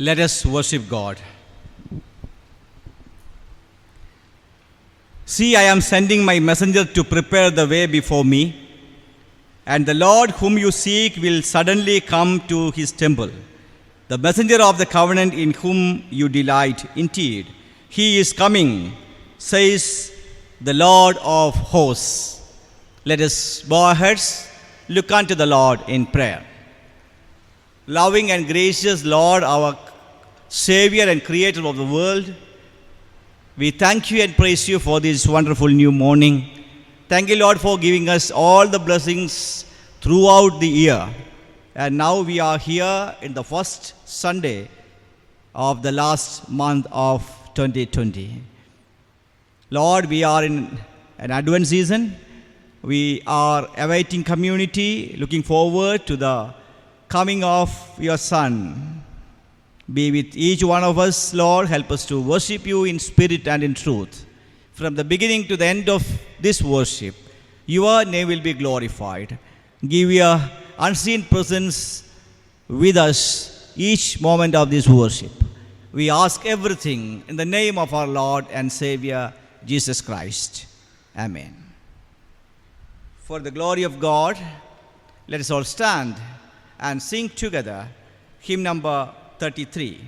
Let us worship God. See, I am sending my messenger to prepare the way before me, and the Lord whom you seek will suddenly come to his temple. The messenger of the covenant in whom you delight, indeed, he is coming, says the Lord of hosts. Let us bow our heads, look unto the Lord in prayer. Loving and gracious Lord, our Savior and Creator of the world, we thank you and praise you for this wonderful new morning. Thank you, Lord, for giving us all the blessings throughout the year. And now we are here in the first Sunday of the last month of 2020. Lord, we are in an Advent season. We are awaiting community, looking forward to the coming of your Son. Be with each one of us, Lord. Help us to worship you in spirit and in truth. From the beginning to the end of this worship, your name will be glorified. Give your unseen presence with us each moment of this worship. We ask everything in the name of our Lord and Savior, Jesus Christ. Amen. For the glory of God, let us all stand and sing together hymn number 33.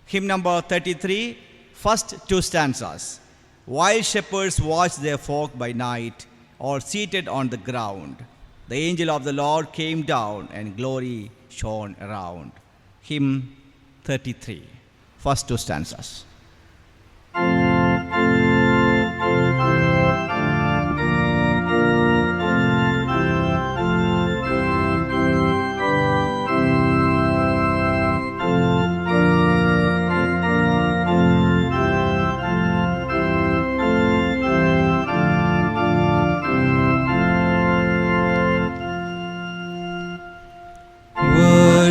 Hymn number 33, first two stanzas. While shepherds watch their flock by night, all seated on the ground, the angel of the Lord came down and glory shone around. Hymn 33, first two stanzas.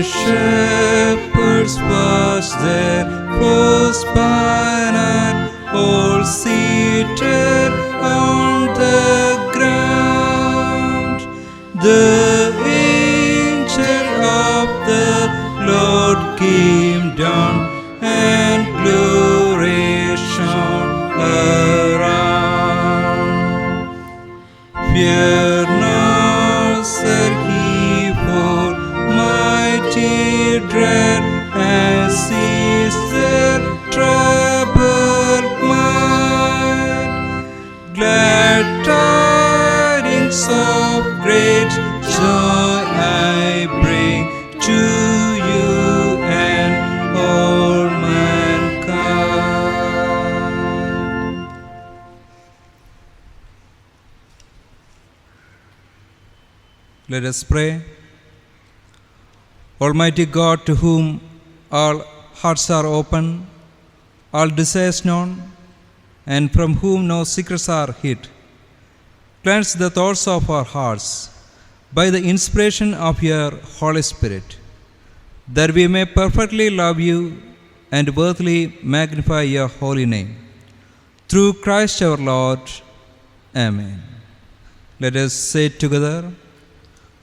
Shepherds watch their flocks by night, all seated on the ground. The angel of the Lord came down, and glory shone around. Fear not, said he, for mighty dread has seized their troubled mind. Glad tidings of great joy I bring to you and all mankind. Let us pray. Almighty God, to whom all hearts are open, all desires known, and from whom no secrets are hid, cleanse the thoughts of our hearts by the inspiration of your Holy Spirit, that we may perfectly love you and worthily magnify your holy name. Through Christ our Lord. Amen. Let us say it together.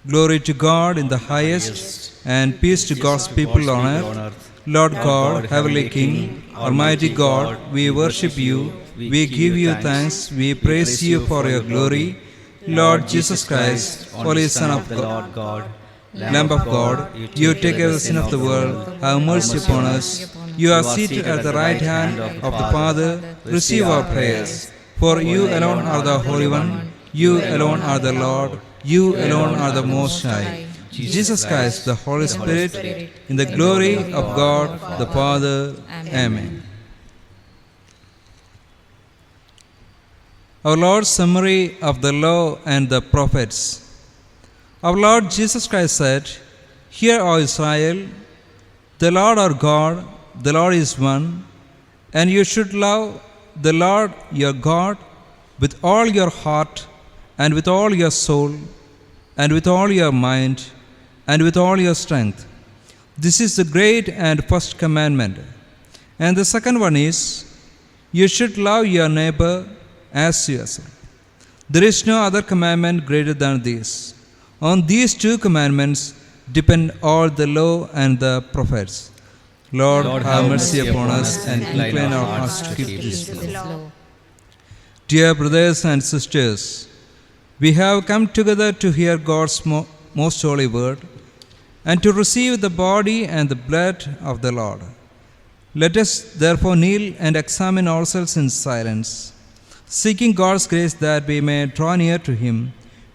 Glory to God in the highest, and peace to God's people on earth. Lord God, Heavenly King, Almighty God, we worship you, we give you thanks, we praise you for your glory. Lord Jesus Christ, Holy Son of God, Lamb of God, you take away the sin of the world, have mercy upon us. You are seated at the right hand of the Father, receive our prayers. For you alone are the Holy One, you alone are the Lord, you alone are the Most High. Jesus Christ, the Holy Spirit, in the glory of God the Father. Amen. Our Lord's summary of the law and the prophets. Our Lord Jesus Christ said, "Hear, O Israel, the Lord our God, the Lord is one, and you should love the Lord your God with all your heart and with all your soul and with all your mind and with all your strength. This is the great and first commandment. And the second one is, you should love your neighbor as yourself. There is no other commandment greater than this. On these two commandments depend all the law and the prophets." Lord, have mercy upon us and incline our hearts to keep this law. Dear brothers and sisters, we have come together to hear God's most holy word and to receive the body and the blood of the Lord. Let us therefore kneel and examine ourselves in silence, seeking God's grace that we may draw near to Him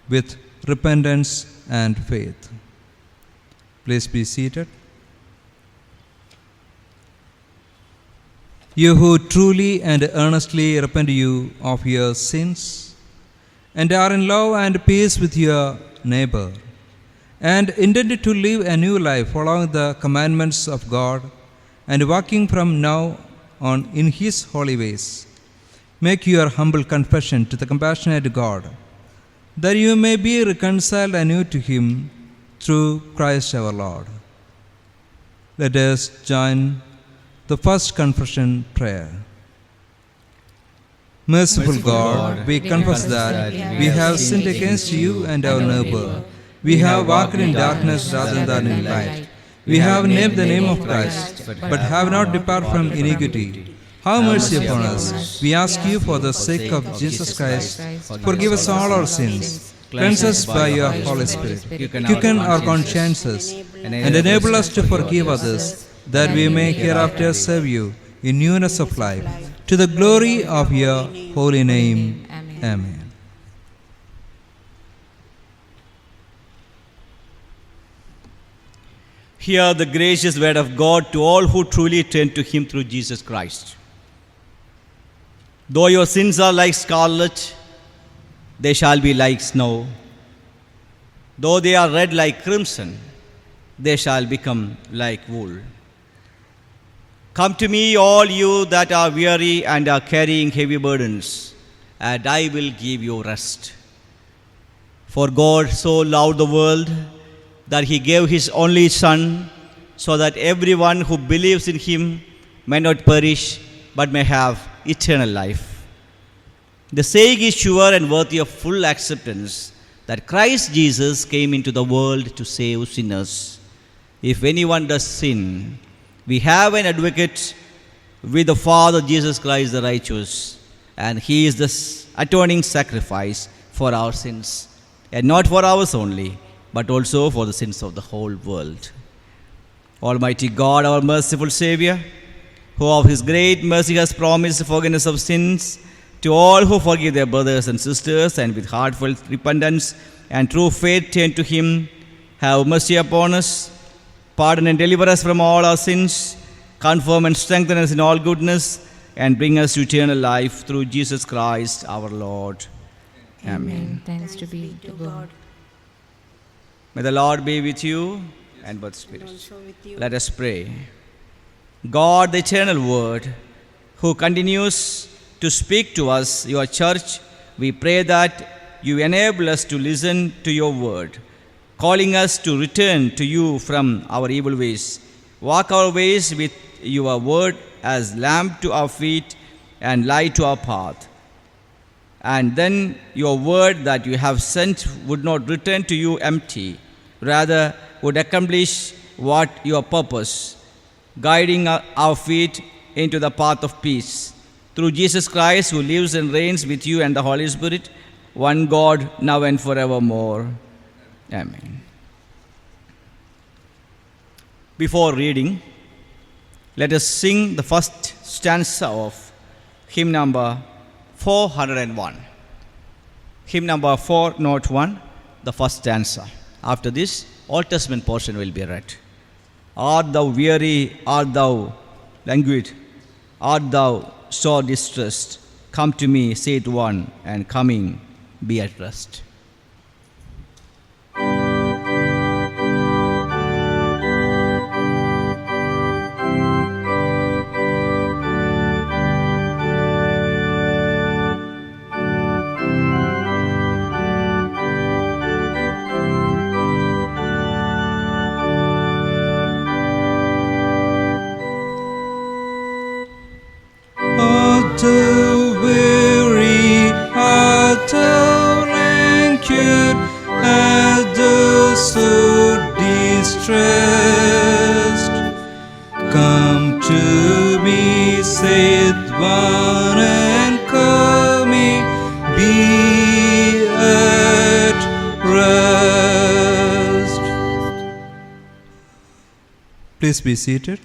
with repentance and faith. Please be seated. You who truly and earnestly repent you of your sins and are in love and peace with your neighbor and intend to live a new life following the commandments of God and walking from now on in His holy ways, make your humble confession to the compassionate God, that you may be reconciled anew to Him through Christ our Lord. Let us join the first confession prayer. Merciful God, we confess that we have sinned against you and our neighbor. We have walked in darkness rather than in light. We have named the name of Christ, but have not departed from iniquity. Have mercy upon us. We ask you for the sake of Jesus Christ, forgive us all our sins. Cleanse us by your Holy Spirit. Quicken our consciences and enable us to forgive others, that we may hereafter serve you in newness of life, to the glory of your holy name. Amen. Hear the gracious word of God to all who truly turn to Him through Jesus Christ. Though your sins are like scarlet, they shall be like snow. Though they are red like crimson, they shall become like wool. Come to me, all you that are weary and are carrying heavy burdens, and I will give you rest. For God so loved the world that He gave His only Son, so that everyone who believes in Him may not perish, but may have eternal life. The saying is sure and worthy of full acceptance, that Christ Jesus came into the world to save sinners. If anyone does sin, we have an advocate with the Father, Jesus Christ the righteous, and He is the atoning sacrifice for our sins, and not for ours only, but also for the sins of the whole world. Almighty God, our merciful Savior, who of His great mercy has promised forgiveness of sins to all who forgive their brothers and sisters and with heartfelt repentance and true faith turn to Him, have mercy upon us, pardon and deliver us from all our sins, confirm and strengthen us in all goodness, and bring us to eternal life through Jesus Christ our Lord. Amen. Thanks to be to God. May the Lord be with you and with spirit. Let us pray. God, the eternal Word, who continues to speak to us, your church, we pray that you enable us to listen to your word, calling us to return to you from our evil ways. Walk our ways with your word as lamp to our feet and light to our path. And then your word that you have sent would not return to you empty, rather would accomplish what your purpose, guiding our feet into the path of peace. Through Jesus Christ, who lives and reigns with you and the Holy Spirit, one God, now and forevermore. Amen. Before reading, let us sing the first stanza of hymn number 401. Hymn number 401, the first stanza. After this, Old Testament portion will be read. Art thou weary? Art thou languid? Art thou sore distressed? Come to me, saith one, and coming, be at rest. Art thou weary? Art thou languid? gone and coming, be at rest. Please be seated.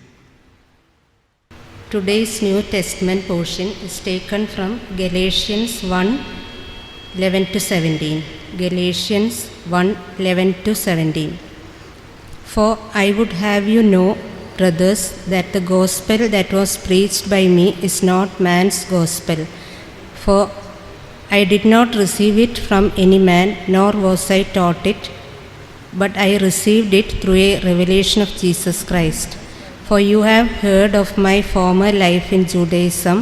Today's New Testament portion is taken from Galatians 1:11 to 17. Galatians 1:11 to 17. For I would have you know, brothers, that the gospel that was preached by me is not man's gospel. For I did not receive it from any man, nor was I taught it, but I received it through a revelation of Jesus Christ. For you have heard of my former life in Judaism,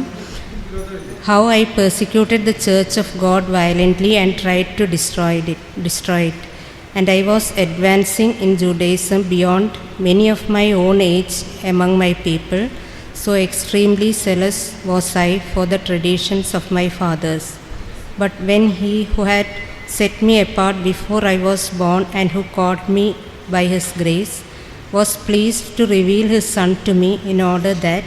how I persecuted the church of God violently and tried to destroy it. And I was advancing in Judaism beyond many of my own age among my people, so extremely zealous was I for the traditions of my fathers. But when he who had set me apart before I was born and who called me by his grace was pleased to reveal his Son to me in order that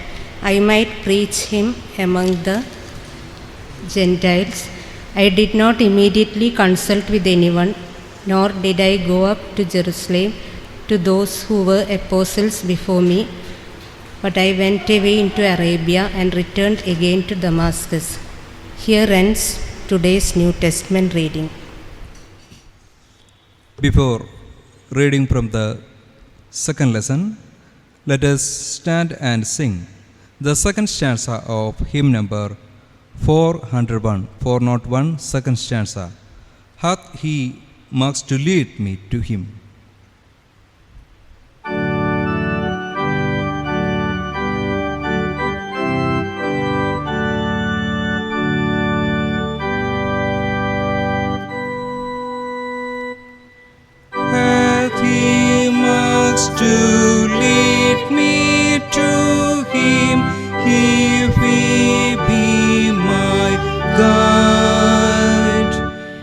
I might preach him among the Gentiles, I did not immediately consult with anyone, nor did I go up to Jerusalem to those who were apostles before me, but I went away into Arabia and returned again to Damascus. Here ends today's New Testament reading. Before reading from the second lesson, let us stand and sing the second stanza of hymn number 401, second stanza. Hath he marks to lead me to him. Hath he marks to lead me to him, if he be my guide.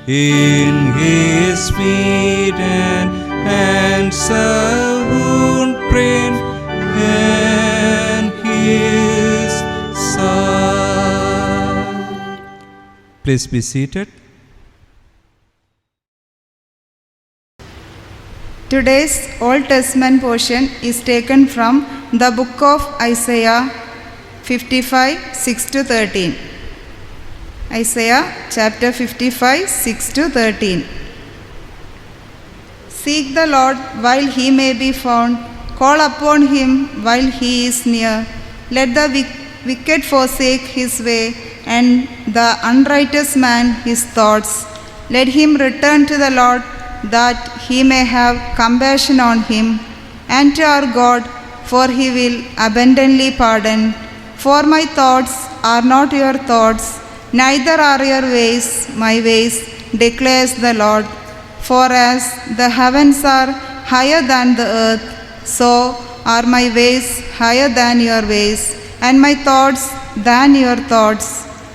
In his feet and hands a wound print, and his side. Please be seated. Today's Old Testament portion is taken from the book of Isaiah 55, 6 to 13. Isaiah chapter 55, 6 to 13. Seek the Lord while he may be found, call upon him while he is near. Let the wicked forsake his way, and the unrighteous man his thoughts. Let him return to the Lord, that he may have compassion on him, and to our God, for he will abundantly pardon. For my thoughts are not your thoughts, neither are your ways my ways, declares the Lord. For as the heavens are higher than the earth, so are my ways higher than your ways, and my thoughts than your thoughts.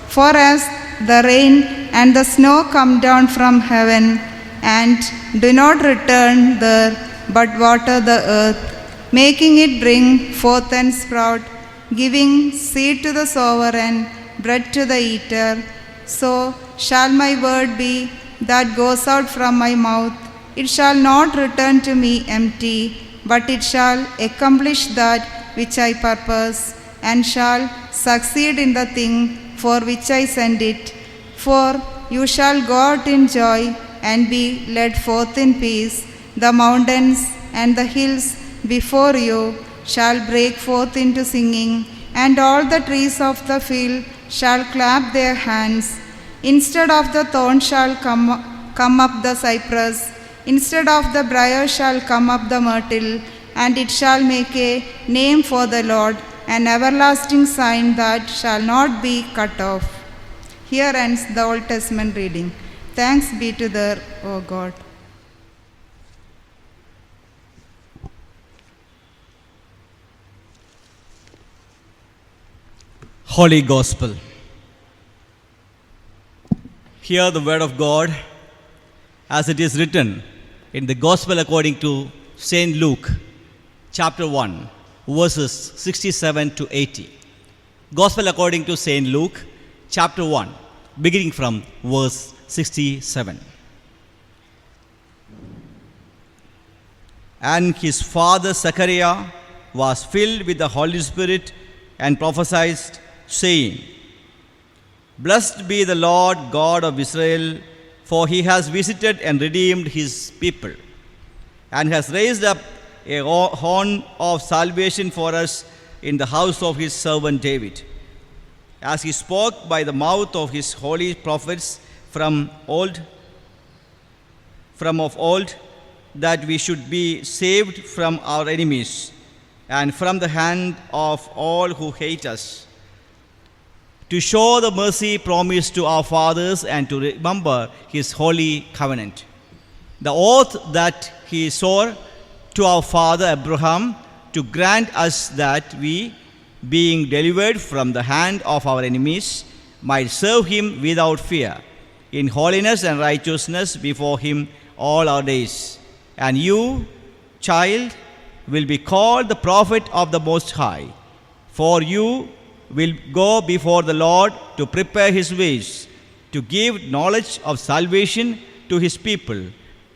For as the rain and the snow come down from heaven, and do not return there, but water the earth, making it bring forth and sprout, giving seed to the sower and bread to the eater, so shall my word be that goes out from my mouth. It shall not return to me empty, but it shall accomplish that which I purpose, and shall succeed in the thing for which I send it. For you shall go out in joy and be led forth in peace. The mountains and the hills before you shall break forth into singing, and all the trees of the field shall clap their hands. Instead of the thorn shall come up the cypress, instead of the briar shall come up the myrtle, and it shall make a name for the Lord, an everlasting sign that shall not be cut off. Here ends the Old Testament reading. Thanks be to thee, O God. Holy Gospel. Hear the word of God as it is written in the Gospel according to St. Luke, chapter 1, verses 67 to 80. Gospel according to St. Luke, chapter 1, beginning from verse 67. And his father Zechariah was filled with the Holy Spirit and prophesied, saying, Blessed be the Lord God of Israel, for he has visited and redeemed his people, and has raised up a horn of salvation for us in the house of his servant David, as he spoke by the mouth of his holy prophets from of old, that we should be saved from our enemies and from the hand of all who hate us, to show the mercy promised to our fathers and to remember his holy covenant, the oath that he swore to our father Abraham, to grant us that we, being delivered from the hand of our enemies, might serve him without fear, in holiness and righteousness before him all our days. And you, child, will be called the prophet of the Most High, for you will go before the Lord to prepare his ways, to give knowledge of salvation to his people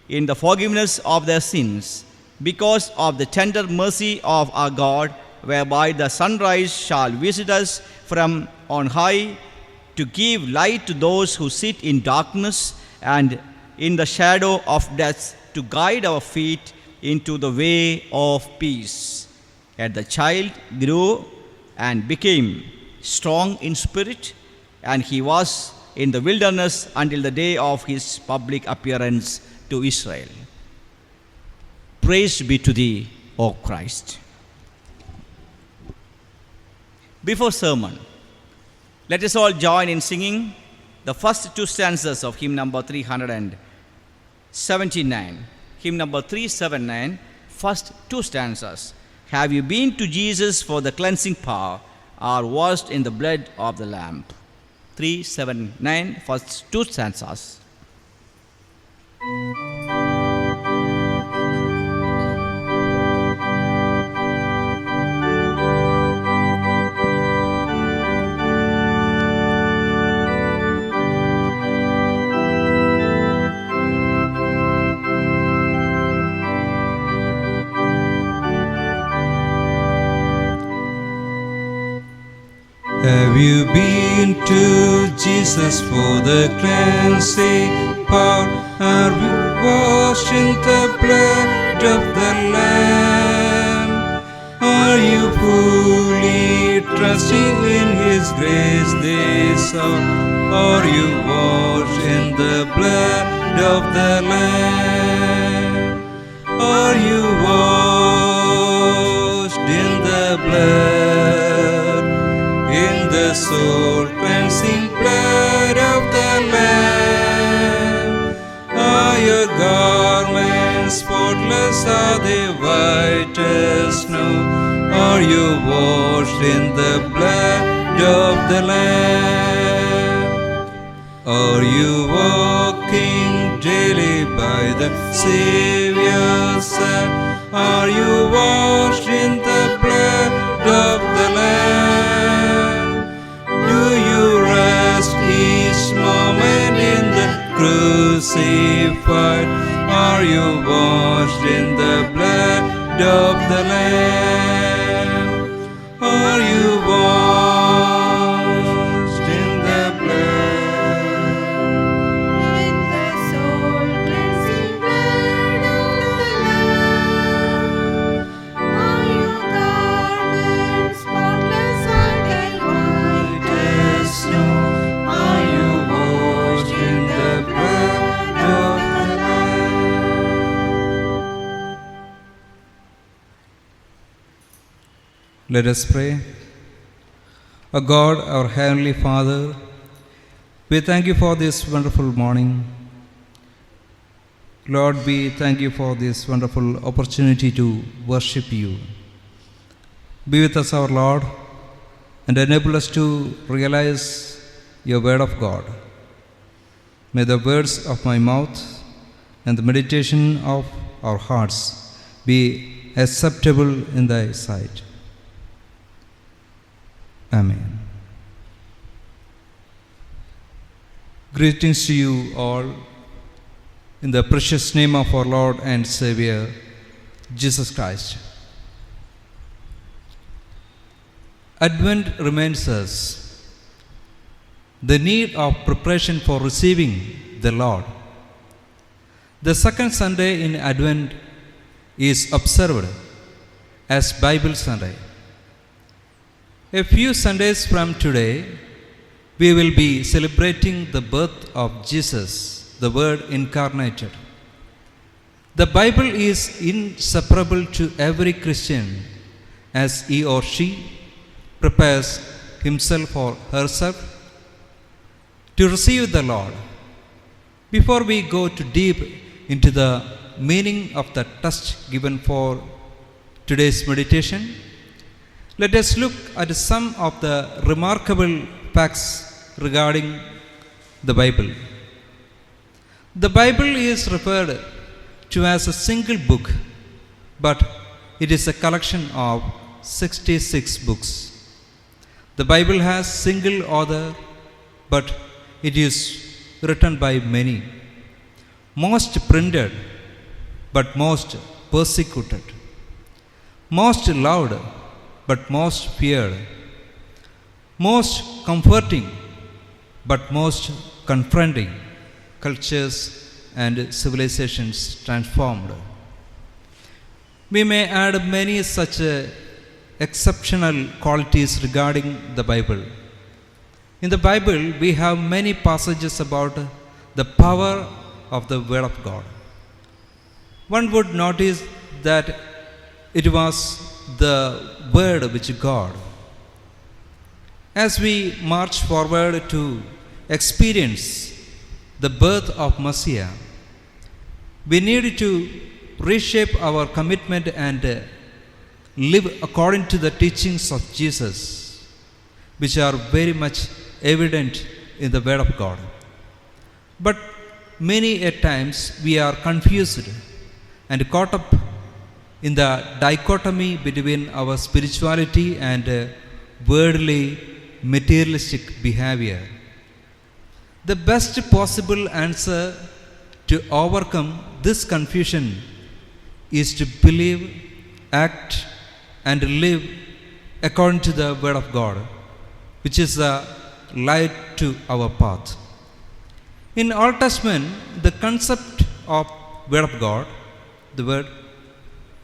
in the forgiveness of their sins, because of the tender mercy of our God, whereby the sunrise shall visit us from on high, to give light to those who sit in darkness and in the shadow of death, to guide our feet into the way of peace. And the child grew and became strong in spirit, and he was in the wilderness until the day of his public appearance to Israel. Praise be to thee, O Christ. Before sermon, let us all join in singing the first two stanzas of hymn number 379. Hymn number 379, first two stanzas. Have you been to Jesus for the cleansing power, or washed in the blood of the Lamb? 379, first two stanzas. Have you been to Jesus for the cleansing power? Are you washed in the blood of the Lamb? Are you fully trusting in His grace this hour? Are you washed in the blood of the Lamb? Are you washed in the blood, in the soul cleansing blood of the Lamb? Are your garments spotless? Are they white as snow? Are you washed in the blood of the Lamb? Are you walking daily by the Savior's side? Are you washed in the blood of the Lamb? Do you rest each moment in the crucified? Are you washed in the blood of the Lamb? Are you washed in the blood, in the soul cleansing blood of the Lamb? Are your garments spotless? Are they white as snow? are you washed in the blood of the Lamb? Let us pray. O God, our Heavenly Father, we thank you for this wonderful morning. Lord, we thank you for this wonderful opportunity to worship you. Be with us, our Lord, and enable us to realize your word of God. May the words of my mouth and the meditation of our hearts be acceptable in thy sight. Amen. Greetings to you all in the precious name of our Lord and Savior, Jesus Christ. Advent reminds us the need of preparation for receiving the Lord. The second Sunday in Advent is observed as Bible Sunday. A few Sundays from today, we will be celebrating the birth of Jesus, the Word incarnated. The Bible is inseparable to every Christian as he or she prepares himself or herself to receive the Lord. Before we go too deep into the meaning of the text given for today's meditation, let us look at some of the remarkable facts regarding the Bible. The Bible is referred to as a single book, but it is a collection of 66 books. The Bible has single author, but it is written by many. Most printed, but most persecuted. Most loved, but most feared. Most comforting, but most confronting cultures and civilizations transformed. We may add many such exceptional qualities regarding the Bible. In the Bible, we have many passages about the power of the Word of God. One would notice that it was the Word which God. As we march forward to experience the birth of Messiah, we need to reshape our commitment and live according to the teachings of Jesus, which are very much evident in the Word of God. But many at times we are confused and caught up in the dichotomy between our spirituality and worldly materialistic behavior. The best possible answer to overcome this confusion is to believe, act, and live according to the Word of God, which is the light to our path. In Old Testament, the concept of Word of God, the word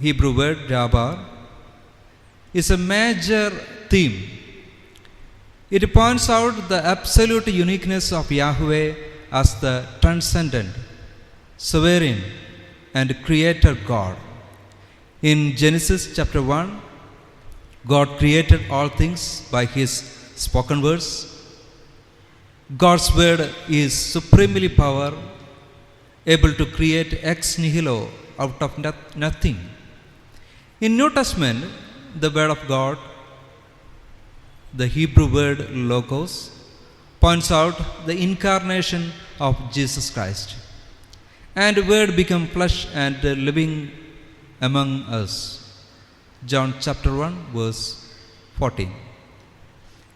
Hebrew word Dabar, is a major theme. It points out the absolute uniqueness of Yahweh as the transcendent, sovereign, and creator God. In Genesis chapter 1, God created all things by His spoken words. God's word is supremely power, able to create ex nihilo out of nothing. In New Testament, the Word of God, the Hebrew word logos, points out the incarnation of Jesus Christ. And the Word became flesh and living among us. John chapter 1 verse 14.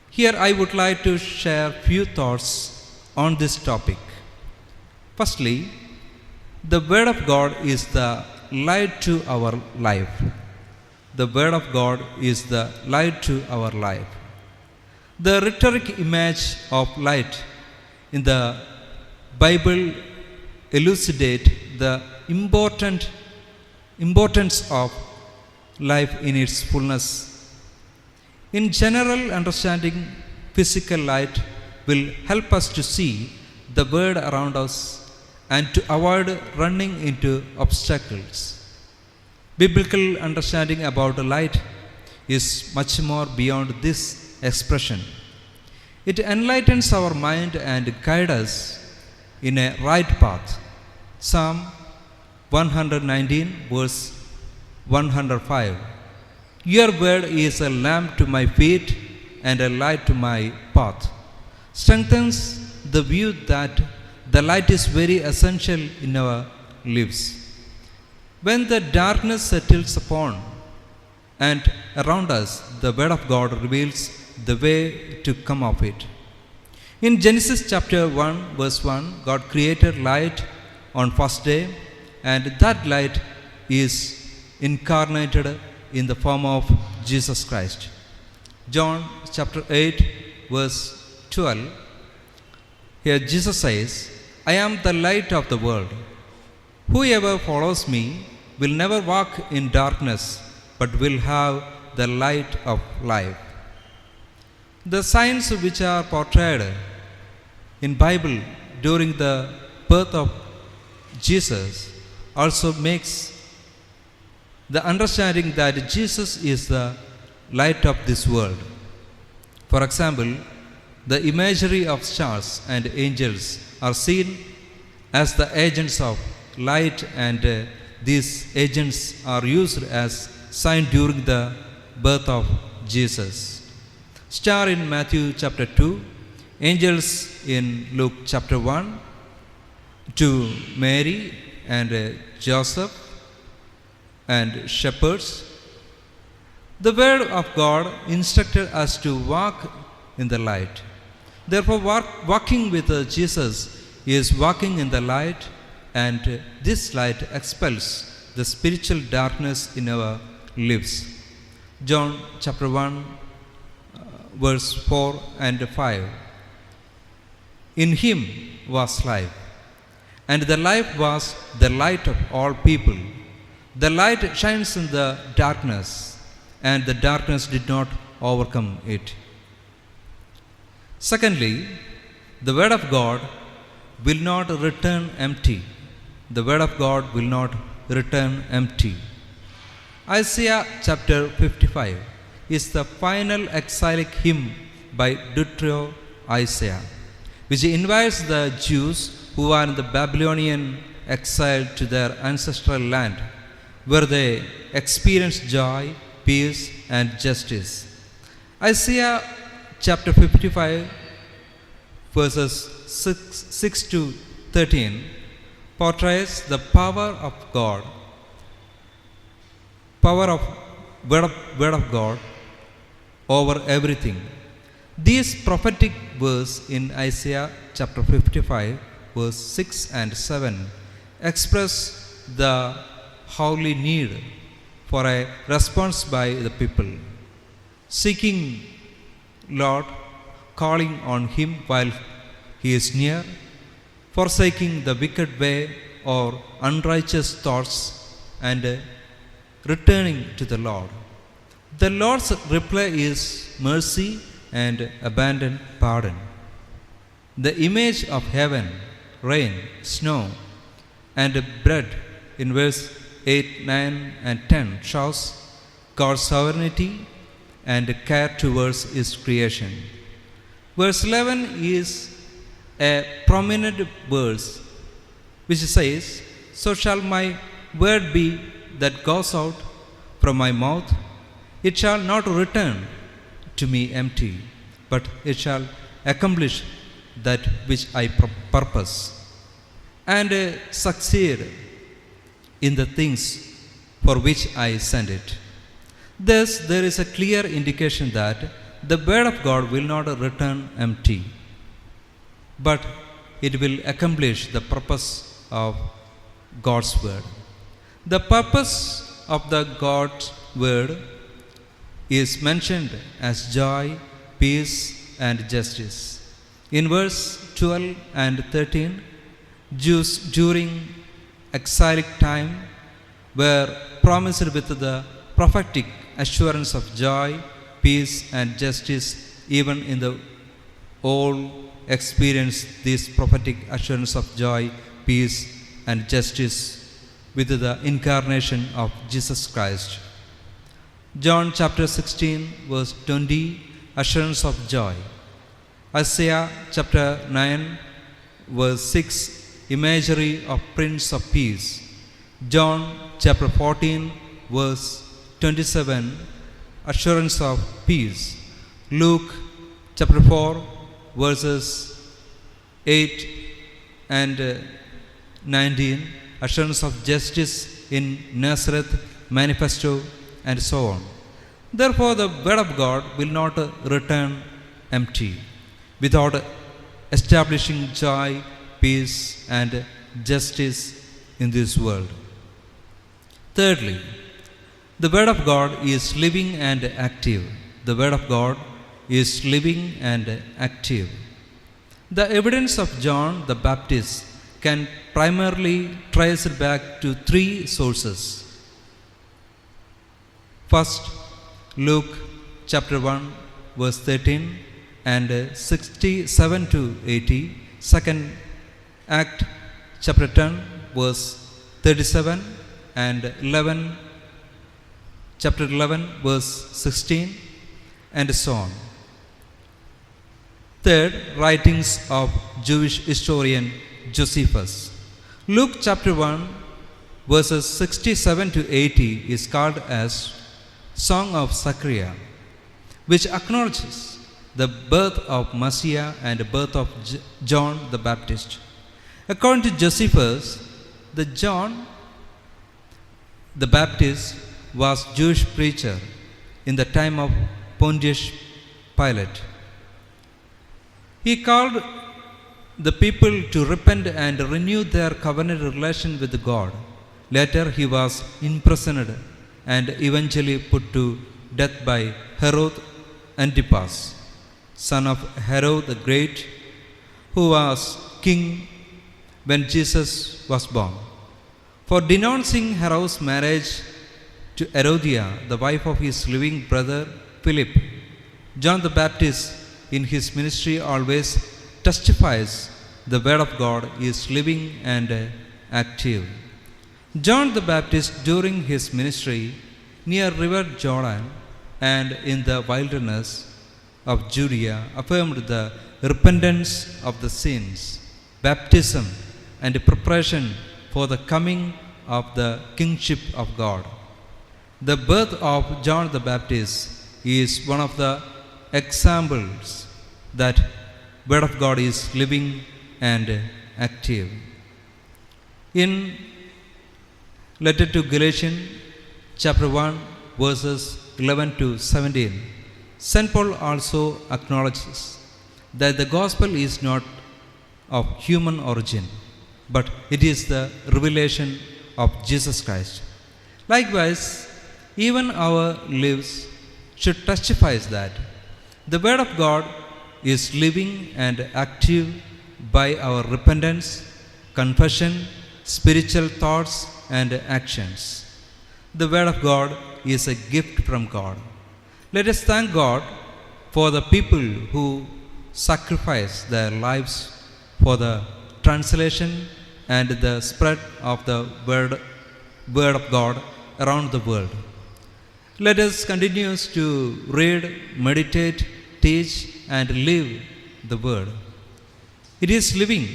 Here I would like to share few thoughts on this topic. Firstly, the Word of God is the light to our life. The Word of God is the light to our life. The rhetoric image of light in the Bible elucidate the importance of life in its fullness. In general understanding, physical light will help us to see the world around us and to avoid running into obstacles. Biblical understanding about light is much more beyond this expression. It enlightens our mind and guides us in a right path. Psalm 119 verse 105. Your word is a lamp to my feet and a light to my path. Strengthens the view that the light is very essential in our lives. When the darkness settles upon and around us, the Word of God reveals the way to come of it. In Genesis chapter 1 verse 1, God created light on first day, and that light is incarnated in the form of Jesus Christ. John chapter 8 verse 12, here Jesus says, I am the light of the world. Whoever follows me will never walk in darkness, but will have the light of life. The signs which are portrayed in Bible during the birth of Jesus also makes the understanding that Jesus is the light of this world. For example, the imagery of stars and angels are seen as the agents of light, and these agents are used as sign during the birth of Jesus. Star in Matthew chapter 2, angels in Luke chapter 1 to Mary and Joseph and shepherds. The word of God instructed us to walk in the light. Therefore, walking with Jesus is walking in the light, and this light expels the spiritual darkness in our lives. John chapter 1 verse 4 and 5. In him was life, and the life was the light of all people. The light shines in the darkness, and the darkness did not overcome it. Secondly, the word of God will not return empty. The word of God will not return empty. Isaiah chapter 55 is the final exilic hymn by Deutero Isaiah, which invites the Jews who are in the Babylonian exile to their ancestral land, where they experience joy, peace, and justice. Isaiah chapter 55 verses 6 to 13 portrays the power of God, power of word of God over everything. These prophetic verse in Isaiah chapter 55 verse 6 and 7 express the holy need for a response by the people, seeking Lord, calling on him while he is near, forsaking the wicked way or unrighteous thoughts, and returning to the Lord. The Lord's reply is mercy and abundant pardon. The image of heaven, rain, snow, and bread in verse 8, 9, and 10 shows God's sovereignty and care towards his creation. Verse 11 is a prominent verse which says, so shall my word be that goes out from my mouth. It shall not return to me empty, but it shall accomplish that which I purpose, and succeed in the things for which I send it. Thus, there is a clear indication that the word of God will not return empty, but it will accomplish the purpose of God's word. The purpose of the God's word is mentioned as joy, peace, and justice. In verse 12 and 13, Jews during exilic time were promised with the prophetic assurance of joy, peace, and justice. Even in the old experience this prophetic assurance of joy, peace, and justice with the incarnation of Jesus Christ. John chapter 16 verse 20, assurance of joy. Isaiah chapter 9 verse 6, imagery of Prince of Peace. John chapter 14 verse 27, assurance of peace. Luke chapter 4 verses 8 and 19, assurance of justice in Nazareth manifesto, and so on. Therefore, the word of God will not return empty, without establishing joy, peace, and justice in this world. Thirdly, the word of God is living and active. The word of God is living and active. The evidence of John the Baptist can primarily trace it back to three sources. First, Luke chapter 1 verse 13 and 67 to 80. Second, Act chapter 10 verse 37 and 11, chapter 11 verse 16, and so on. Third, writings of Jewish historian Josephus. Luke chapter 1 verses 67 to 80 is called as Song of Zechariah, which acknowledges the birth of Messiah and the birth of John the Baptist. According to Josephus, the John the Baptist was Jewish preacher in the time of Pontius Pilate. He called the people to repent and renew their covenant relation with God. Later, he was imprisoned and eventually put to death by Herod Antipas, son of Herod the Great, who was king when Jesus was born. For denouncing Herod's marriage to Herodia, the wife of his living brother Philip, John the Baptist in his ministry always testifies the word of God is living and active. John the Baptist, during his ministry near river Jordan and in the wilderness of Judea, affirmed the repentance of the sins, baptism, and preparation for the coming of the kingship of God. The birth of John the Baptist is one of the examples that word of God is living and active. In letter to Galatians chapter 1 verses 11 to 17, St. Paul also acknowledges that the gospel is not of human origin, but it is the revelation of Jesus Christ. Likewise, even our lives should testify that the word of God is living and active by our repentance, confession, spiritual thoughts, and actions. The word of God is a gift from God. Let us thank God for the people who sacrifice their lives for the translation and the spread of the word of God around the world. Let us continue to read, meditate, teach, and live the word. It is living,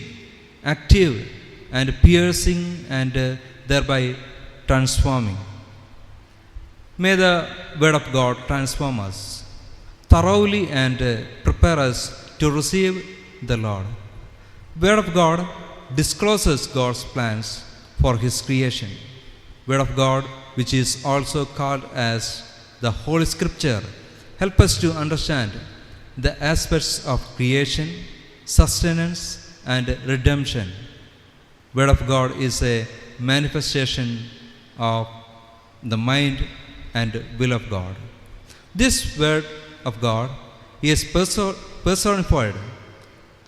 active, and piercing, and thereby transforming. May the word of God transform us thoroughly and prepare us to receive the Lord. Word of God discloses God's plans for his creation. Word of God, which is also called as the Holy Scripture, help us to understand the aspects of creation, sustenance, and redemption. Word of God is a manifestation of the mind and will of God. This word of God is personified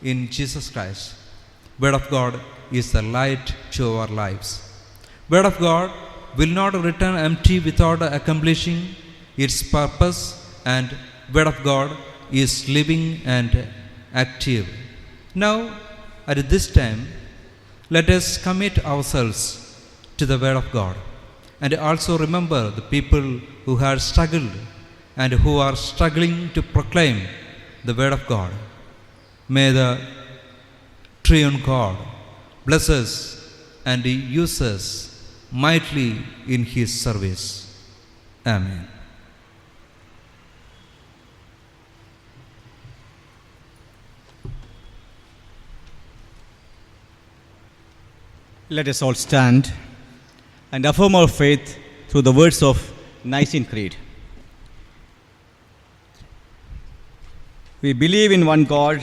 in Jesus Christ. Word of God is the light to our lives. Word of God will not return empty without accomplishing its purpose, and word of God is living and active. Now, at this time, let us commit ourselves to the word of God, and also remember the people who have struggled and who are struggling to proclaim the word of God. May the triune God bless us and use us mightily in his service. Amen. Let us all stand and affirm our faith through the words of Nicene Creed. We believe in one God,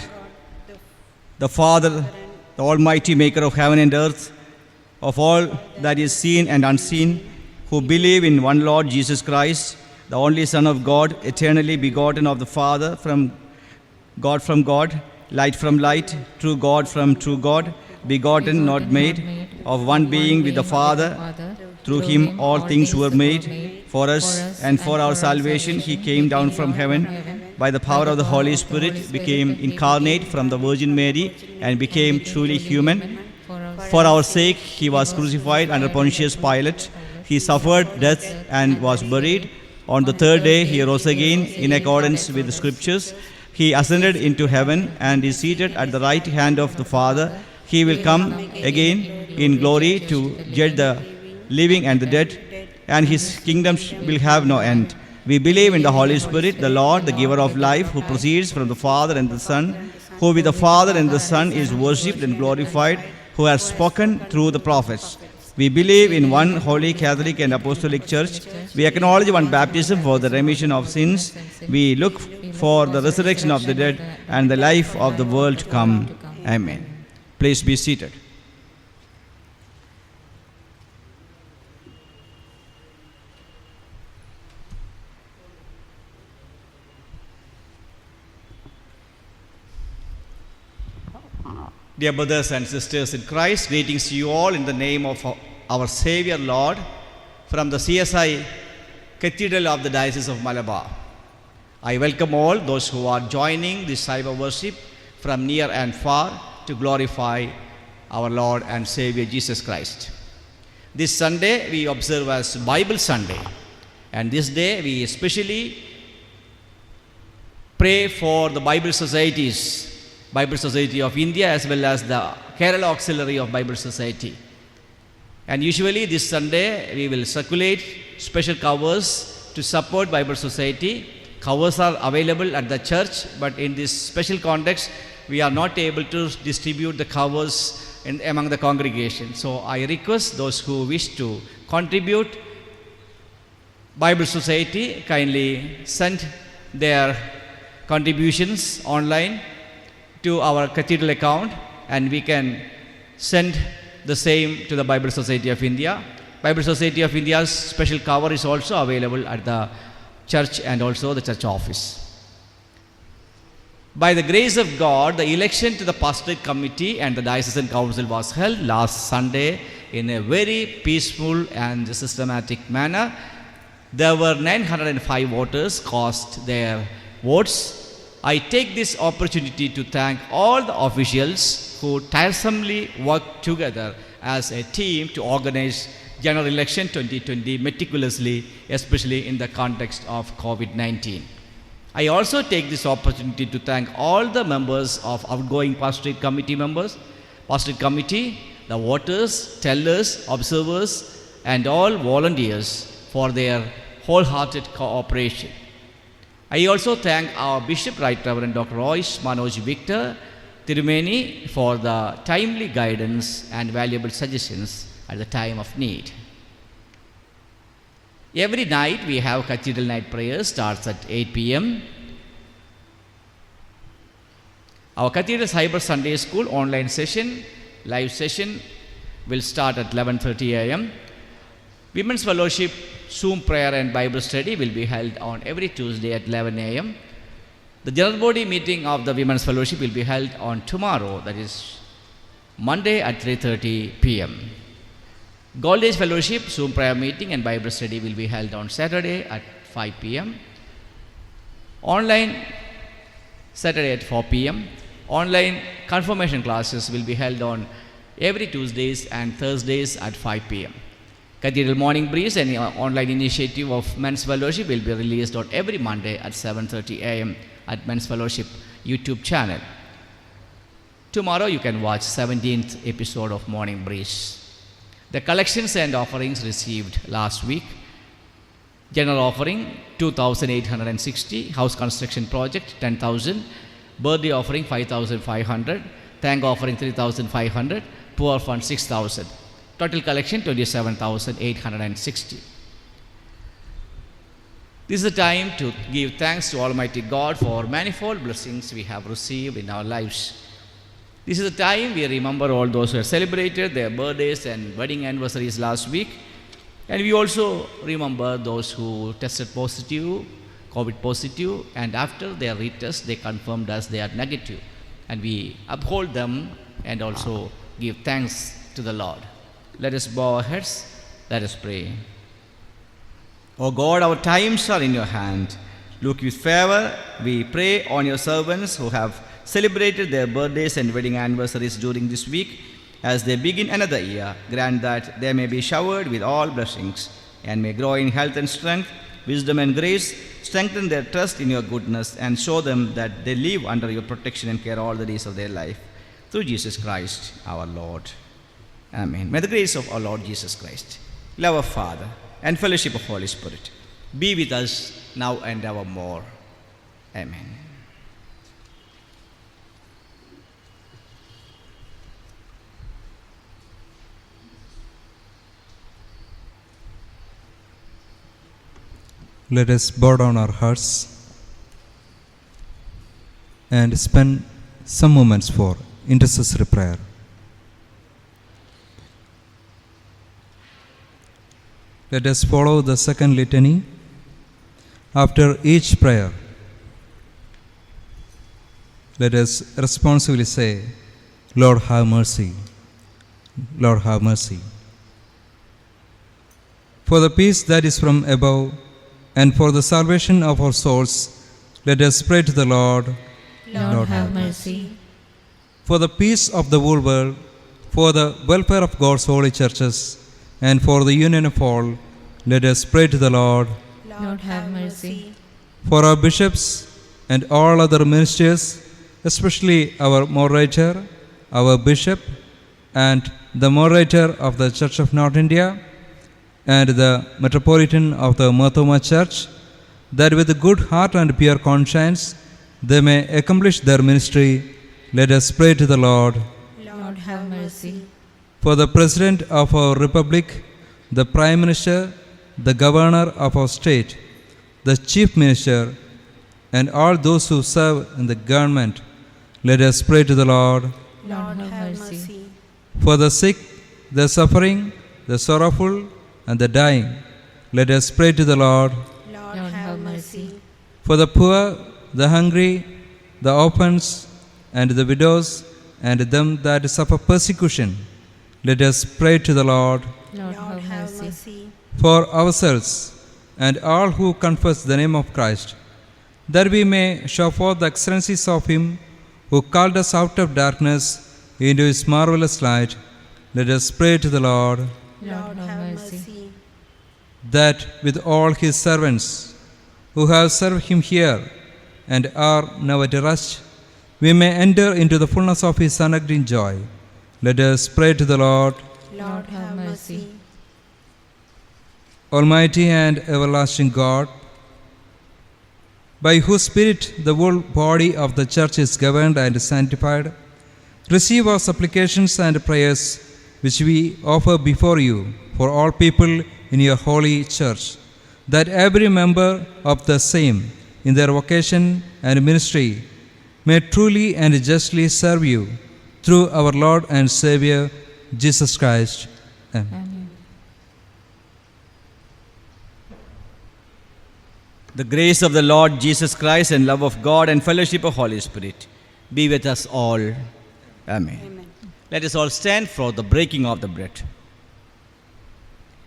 the Father, the Almighty Maker of heaven and earth, of all that is seen and unseen, who believe in one Lord Jesus Christ, the only Son of God, eternally begotten of the Father, from God, light from light, true God from true God, begotten, not made, of one being with the Father. Through him all things were made. For us and for our salvation he came down from heaven. By the power of the Holy Spirit became incarnate from the Virgin Mary and became truly human. For our sake he was crucified under Pontius Pilate. He suffered death and was buried. On the third day he rose again in accordance with the Scriptures. He ascended into heaven and is seated at the right hand of the Father. He will come again in glory to judge the living and the dead, and his kingdom will have no end. We believe in the Holy Spirit, the Lord, the giver of life, who proceeds from the Father and the Son, who with the Father and the Son is worshipped and glorified, who has spoken through the prophets. We believe in one holy Catholic and Apostolic Church. We acknowledge one baptism for the remission of sins. We look for the resurrection of the dead and the life of the world to come. Amen. Please be seated. Dear brothers and sisters in Christ, greetings to you all in the name of our Savior Lord from the CSI Cathedral of the Diocese of Malabar. I welcome all those who are joining this cyber worship from near and far to glorify our Lord and Savior Jesus Christ. This Sunday we observe as Bible Sunday, and this day we especially pray for the Bible Societies, Bible Society of India as well as the Kerala Auxiliary of Bible Society. And usually this Sunday we will circulate special covers to support Bible Society. Covers are available at the church, but in this special context we are not able to distribute the covers among the congregation. So I request those who wish to contribute Bible Society kindly send their contributions online to our cathedral account, and we can send the same to the Bible Society of India. Bible Society of India's special cover is also available at the church and also the church office. By the grace of God, the election to the pastorate committee and the diocesan council was held last Sunday in a very peaceful and systematic manner. There were 905 voters cast their votes. I take this opportunity to thank all the officials who tiresomely worked together as a team to organize General Election 2020 meticulously, especially in the context of COVID-19. I also take this opportunity to thank all the members of outgoing pastorate committee members, pastorate committee, the voters, tellers, observers, and all volunteers for their wholehearted cooperation. I also thank our Bishop Right Reverend Dr. Royce Manoj Victor Tirumeni for the timely guidance and valuable suggestions at the time of need. Every night we have Cathedral Night Prayers, starts at 8 p.m. Our Cathedral Cyber Sunday School online session, live session will start at 11:30 a.m. Women's Fellowship Zoom prayer and Bible study will be held on every Tuesday at 11 a.m. The General Body meeting of the Women's Fellowship will be held on tomorrow, that is Monday at 3:30 p.m. Gold Age Fellowship Zoom prayer meeting and Bible study will be held on Saturday at 5 p.m. Online Saturday at 4 p.m. Online confirmation classes will be held on every Tuesdays and Thursdays at 5 p.m. Cathedral Morning Breeze, an online initiative of Men's Fellowship, will be released on every Monday at 7:30 a.m. at Men's Fellowship YouTube channel. Tomorrow you can watch 17th episode of Morning Breeze. The collections and offerings received last week: general offering 2,860, house construction project 10,000, birthday offering 5,500, thank offering 3,500, poor fund 6,000. Total collection 27,860. This is a time to give thanks to Almighty God for manifold blessings we have received in our lives. This is a time we remember all those who have celebrated their birthdays and wedding anniversaries last week. And we also remember those who tested positive, COVID positive, and after their retest, they confirmed us they are negative. And we uphold them and also give thanks to the Lord. Let us bow our heads. Let us pray. O God, our times are in your hand. Look with favor, we pray, on your servants who have celebrated their birthdays and wedding anniversaries during this week. As they begin another year, grant that they may be showered with all blessings and may grow in health and strength, wisdom and grace, strengthen their trust in your goodness, and show them that they live under your protection and care all the days of their life. Through Jesus Christ, our Lord. Amen. May the grace of our Lord Jesus Christ, love of Father, and fellowship of Holy Spirit be with us now and evermore. Amen. Let us bow down our hearts and spend some moments for intercessory prayer. Let us follow the second litany. After each prayer, let us responsively say, Lord have mercy, Lord have mercy. For the peace that is from above and for the salvation of our souls, let us pray to the Lord. Lord, have mercy. For the peace of the whole world, for the welfare of God's holy churches, and for the union of all, let us pray to the Lord. Lord, have mercy. For our bishops and all other ministers, especially our moderator, our bishop, and the moderator of the Church of North India, and the Metropolitan of the Mathoma Church, that with a good heart and pure conscience they may accomplish their ministry, let us pray to the Lord. Lord, have mercy. For the President of our Republic, the Prime Minister, the Governor of our state, the Chief Minister, and all those who serve in the government, let us pray to the Lord. Lord, have mercy. For the sick, the suffering, the sorrowful, and the dying, let us pray to the Lord. Lord, have mercy. For the poor, the hungry, the orphans, and the widows, and them that suffer persecution, let us pray to the Lord. Lord, have mercy. For ourselves and all who confess the name of Christ, that we may show forth the excellencies of Him who called us out of darkness into His marvelous light, let us pray to the Lord. Lord, have mercy. That with all His servants who have served Him here and are now at rest, we may enter into the fullness of His unending joy. Let us pray to the Lord. Lord, have mercy. Almighty and everlasting God, by whose Spirit the whole body of the Church is governed and sanctified, receive our supplications and prayers which we offer before you for all people in your holy Church, that every member of the same in their vocation and ministry may truly and justly serve you through our Lord and Savior, Jesus Christ. Amen. Amen. The grace of the Lord Jesus Christ and love of God and fellowship of Holy Spirit be with us all. Amen. Let us all stand for the breaking of the bread.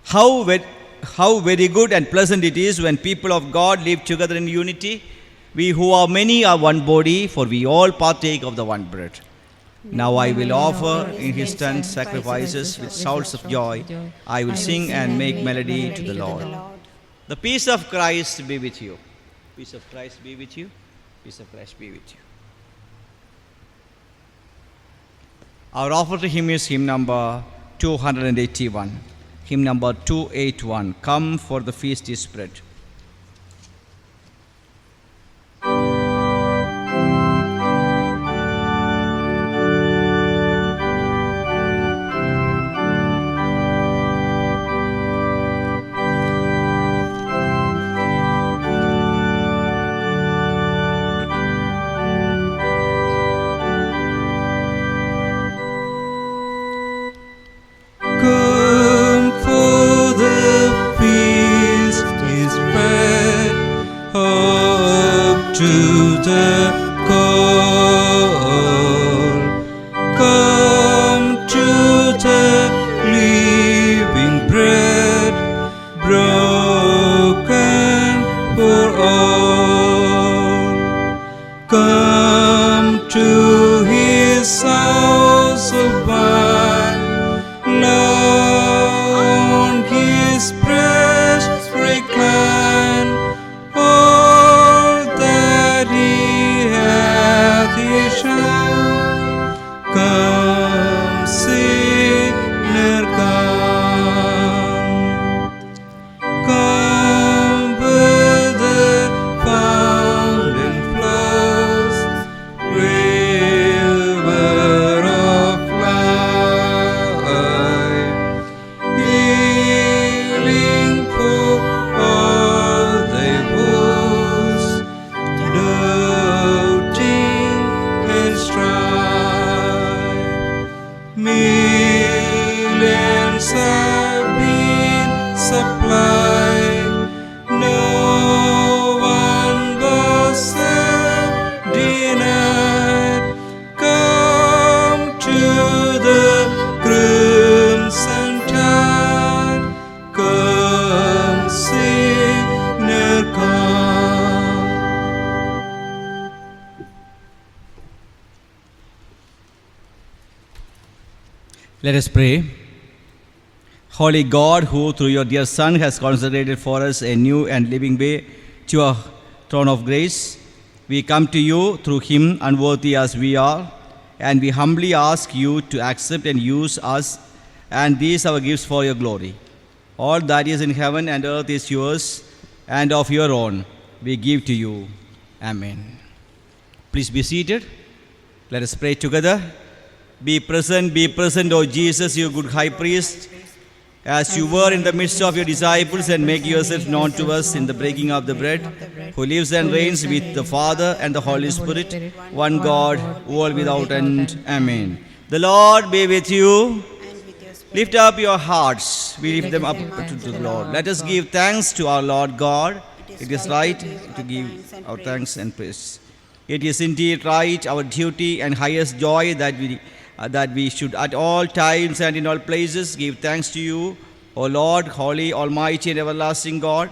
How very good and pleasant it is when people of God live together in unity. We who are many are one body, for we all partake of the one bread. Now I will offer in His Son's sacrifices with shouts of joy. I will sing and make melody to the Lord. The peace of Christ be with you. Peace of Christ be with you. Peace of Christ be with you. Our offer to Him is hymn number 281. Hymn number 281. Come, for the feast is spread. Let us pray. Holy God, who through your dear Son has consecrated for us a new and living way to your throne of grace, we come to you through him, unworthy as we are, and we humbly ask you to accept and use us and these our gifts for your glory. All that is in heaven and earth is yours, and of your own we give to you. Amen. Please be seated. Let us pray together. Be present, O Jesus, you good high priest, as you were in the midst of your disciples, and make yourself known to us in the breaking of the bread, who lives and reigns with the Father and the Holy Spirit, one God, world without end. Amen. The Lord be with you. Lift up your hearts. We lift them up to the Lord. Let us give thanks to our Lord God. It is right to give our thanks and praise. It is indeed right, our duty and highest joy, that we should at all times and in all places give thanks to you, O Lord, holy, almighty, and everlasting God,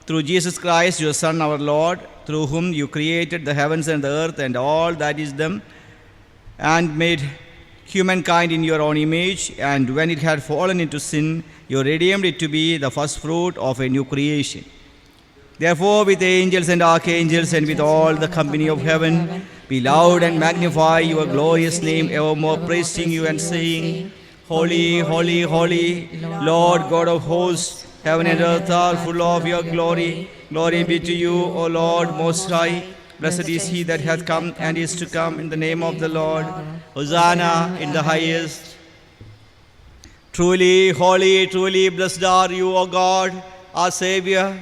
through Jesus Christ, your Son, our Lord, through whom you created the heavens and the earth and all that is them, and made humankind in your own image, and when it had fallen into sin, you redeemed it to be the first fruit of a new creation. Therefore, with the angels and archangels and with all the company of heaven, be loud and magnify your glorious name evermore, praising you and saying, Holy, holy, holy, Lord God of hosts, heaven and earth are full of your glory. Glory be to you, O Lord Most High. Blessed is he that hath come and is to come in the name of the Lord. Hosanna in the highest. Truly, holy, truly blessed are you, O God, our Savior,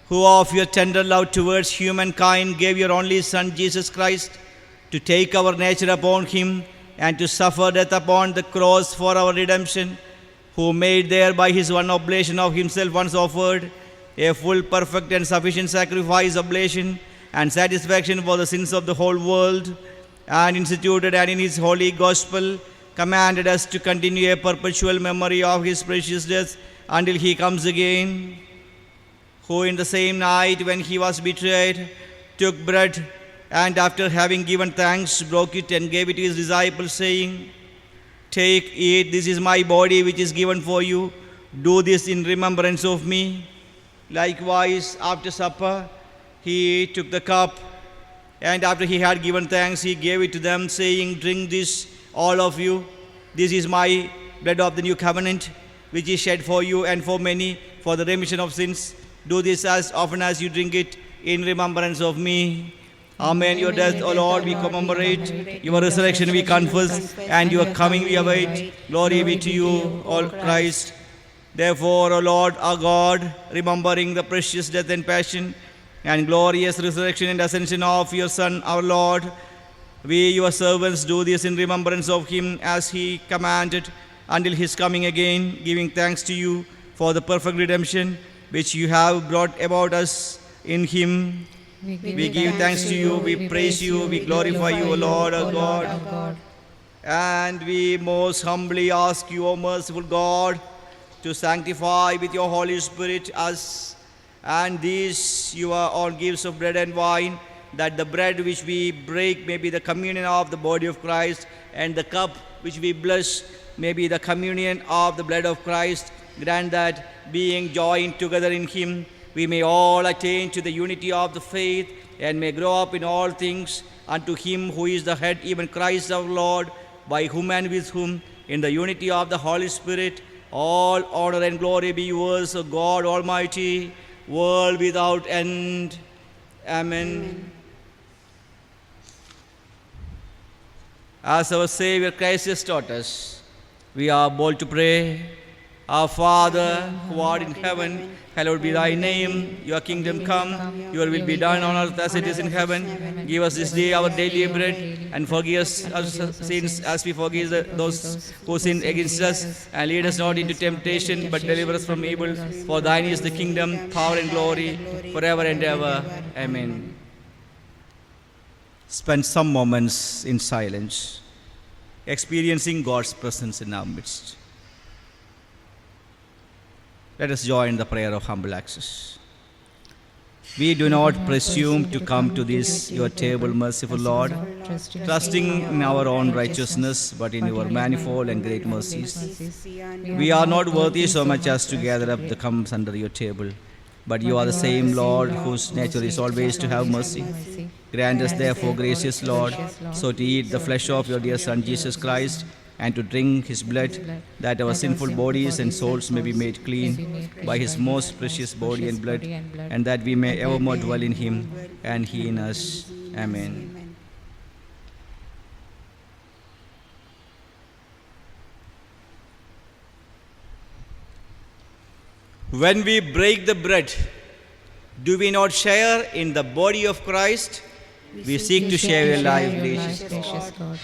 who of your tender love towards humankind gave your only Son, Jesus Christ, to take our nature upon him and to suffer death upon the cross for our redemption, who made there by his one oblation of himself once offered a full, perfect, and sufficient sacrifice, oblation, and satisfaction for the sins of the whole world, and instituted and in his holy gospel commanded us to continue a perpetual memory of his precious death until he comes again, who in the same night when he was betrayed took bread, and after having given thanks broke it and gave it to his disciples, saying, Take, eat, this is my body which is given for you. Do this in remembrance of me. Likewise, after supper, he took the cup, and after he had given thanks, he gave it to them, saying, Drink this, all of you. This is my blood of the new covenant, which is shed for you and for many for the remission of sins. Do this as often as you drink it in remembrance of me. Amen. Your death, O Lord, we commemorate. Your resurrection we confess, and your coming we await. Glory be to you, O Christ. Therefore, O Lord, our God, remembering the precious death and passion and glorious resurrection and ascension of your Son, our Lord, we, your servants, do this in remembrance of him as he commanded until his coming again, giving thanks to you for the perfect redemption which you have brought about us in him. We give thanks to you, we praise you, we glorify you, O Lord, our God. And we most humbly ask you, O merciful God, to sanctify with your Holy Spirit us and these your own gifts of bread and wine, that the bread which we break may be the communion of the body of Christ, and the cup which we bless may be the communion of the blood of Christ. Grant that, being joined together in him, we may all attain to the unity of the faith, and may grow up in all things unto him who is the head, even Christ our Lord, by whom and with whom, in the unity of the Holy Spirit, all honor and glory be yours, O God Almighty, world without end. Amen. As our Savior Christ has taught us, we are bold to pray. Our Father, who art in heaven, hallowed be thy name. Your kingdom come, your will be done on earth as it is in heaven. Give us this day our daily bread, and forgive us our sins as we forgive those who sin against us. And lead us not into temptation, but deliver us from evil. For thine is the kingdom, power, and glory, forever and ever. Amen. Spend some moments in silence, experiencing God's presence in our midst. Let us join the prayer of humble access. We do not presume to come to this your table, merciful Lord, trusting in our own righteousness, but in your manifold and great mercies. We are not worthy so much as to gather up the crumbs under your table, but you are the same Lord whose nature is always to have mercy. Grant us therefore, gracious Lord, so to eat the flesh of your dear Son Jesus Christ, and to drink his blood, that our sinful bodies and souls may be made clean by his most precious body and blood, and that we may evermore dwell in him and he in us. Amen. When we break the bread, do we not share in the body of Christ? We seek to share your life, gracious God.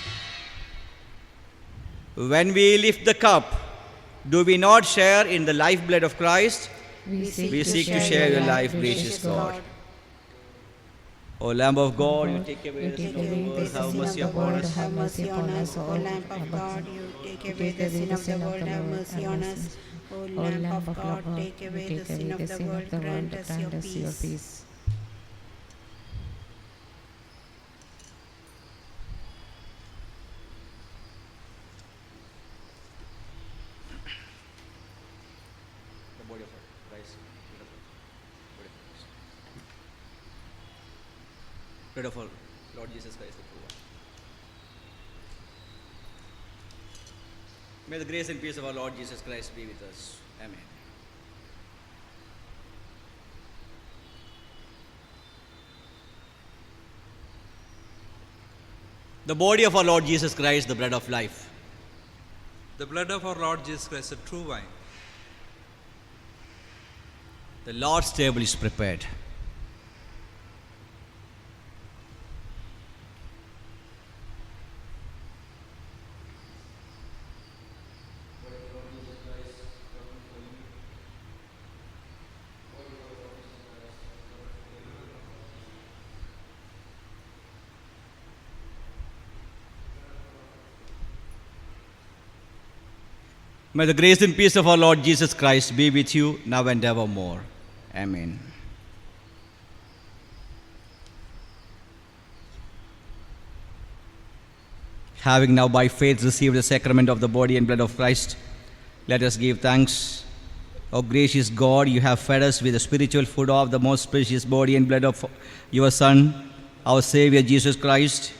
When we lift the cup, do we not share in the lifeblood of Christ? We seek to share your life, gracious God. O Lamb of God, you take away the sin of the world, have mercy upon us. Have mercy on us, O Lamb of God. You take away the sin of the world, have mercy on us. O Lamb of God, take away the sin of the world, grant us your peace. The body of Christ. Bread of our Lord Jesus Christ, the true one. May the grace and peace of our Lord Jesus Christ be with us. Amen. The body of our Lord Jesus Christ, the bread of life. The blood of our Lord Jesus Christ, the true wine. The Lord's table is prepared. May the grace and peace of our Lord Jesus Christ be with you now and evermore. Amen. Having now by faith received the sacrament of the body and blood of Christ, let us give thanks. O gracious God, you have fed us with the spiritual food of the most precious body and blood of your Son, our Savior Jesus Christ.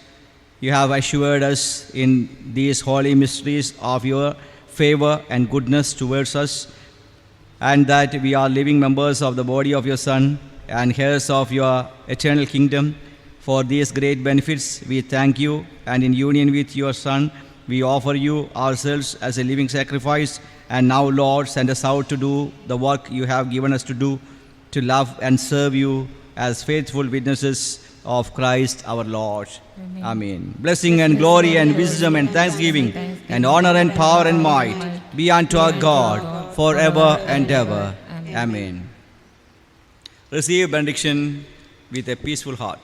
You have assured us in these holy mysteries of your favor and goodness towards us, and that we are living members of the body of your Son and heirs of your eternal kingdom. For these great benefits, we thank you, and in union with your Son, we offer you ourselves as a living sacrifice. And now, Lord, send us out to do the work you have given us to do, to love and serve you as faithful witnesses of Christ our Lord. Amen. Blessing and glory and wisdom and thanksgiving and honor and power and might be unto our God forever and ever. Amen. Receive benediction with a peaceful heart.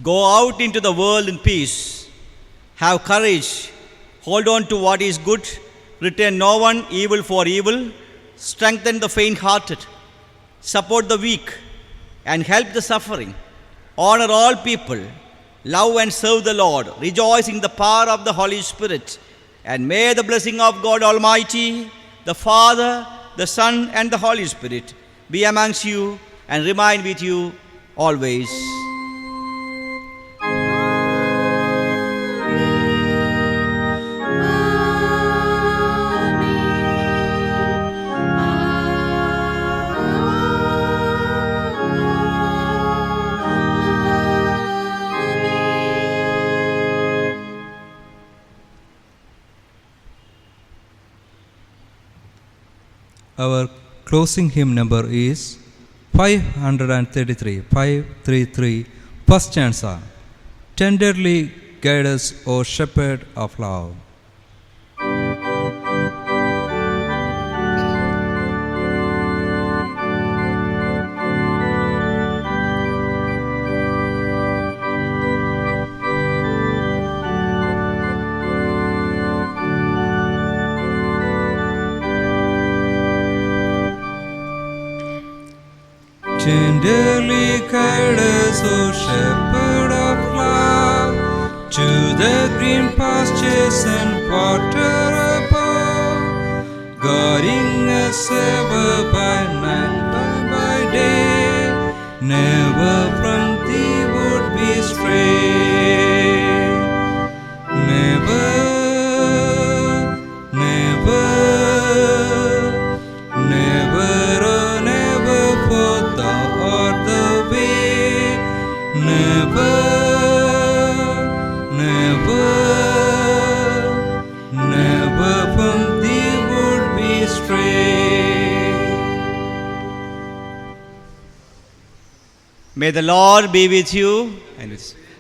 Go out into the world in peace. Have courage. Hold on to what is good. Return no one evil for evil. Strengthen the faint-hearted. Support the weak and help the suffering. Honor all people. Love and serve the Lord. Rejoice in the power of the Holy Spirit. And may the blessing of God Almighty, the Father, the Son, and the Holy Spirit be amongst you and remain with you always. Our closing hymn number is 533, 533, first stanza. Tenderly guide us, O Shepherd of love. Tenderly guide us, O shepherd of love, to the green pastures and water above, guarding us ever by night and by day, never from thee would we stray. Never, never, never, oh never, for thou art the way. Never, never, never from thee would we stray. May the Lord be with you. And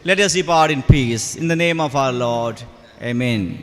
let us depart in peace. In the name of our Lord. Amen.